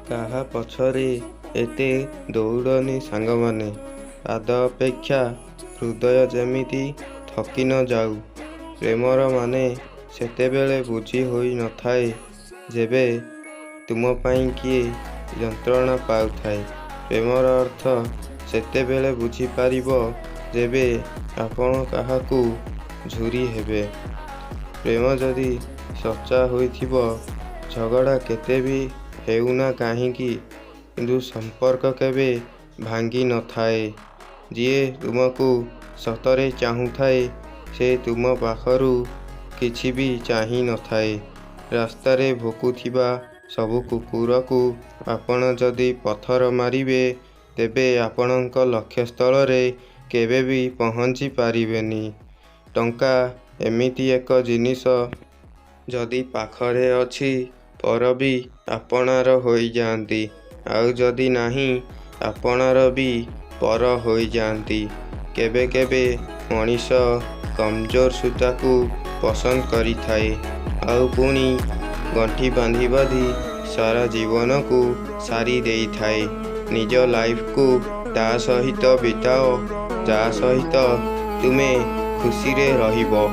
କାହା ପଛରେ ଏତେ ଦୌଡ଼ନି ସାଙ୍ଗମାନେ। ପାଦ ଅପେକ୍ଷା ହୃଦୟ ଯେମିତି ଥକି ନ ଯାଉ। ପ୍ରେମର ମାନେ ସେତେବେଳେ ବୁଝି ହୋଇ ନଥାଏ ଯେବେ ତୁମ ପାଇଁ କିଏ ଯନ୍ତ୍ରଣା ପାଉଥାଏ। ପ୍ରେମର ଅର୍ଥ ସେତେବେଳେ ବୁଝିପାରିବ ଯେବେ ଆପଣ କାହାକୁ ଝୁରି ହେବେ। ପ୍ରେମ ଯଦି ସଚ୍ଚା ହୋଇଥିବ, ଝଗଡ଼ା କେତେ ବି ହେଉନା କାହିଁକି, କିନ୍ତୁ ସମ୍ପର୍କ କେବେ ଭାଙ୍ଗି ନଥାଏ। ଯିଏ ତୁମକୁ ସତରେ ଚାହୁଁଥାଏ, ସେ ତୁମ ପାଖରୁ କିଛି ବି ଚାହିଁ ନଥାଏ। ରାସ୍ତାରେ ଭୋକୁଥିବା ସବୁ କୁକୁରକୁ ଆପଣ ଯଦି ପଥର ମାରିବେ, ତେବେ ଆପଣଙ୍କ ଲକ୍ଷ୍ୟସ୍ଥଳରେ କେବେ ବି ପହଞ୍ଚି ପାରିବେନି। ଟଙ୍କା ଏମିତି ଏକ ଜିନିଷ, ଯଦି ପାଖରେ ଅଛି ପର ବି ଆପଣାର ହୋଇଯାଆନ୍ତି, ଆଉ ଯଦି ନାହିଁ ଆପଣାର ବି ପର ହୋଇଯାଆନ୍ତି। କେବେ କେବେ ମଣିଷ କମଜୋର ସୂତାକୁ ପସନ୍ଦ କରିଥାଏ, ଆଉ ପୁଣି ଗଣ୍ଠି ବାନ୍ଧି ବାନ୍ଧି ସାରା ଜୀବନକୁ ସାରି ଦେଇଥାଏ। ନିଜ ଲାଇଫକୁ ତା ସହିତ ବିତାଅ, ଯାହା ସହିତ ତୁମେ ଖୁସିରେ ରହିବ।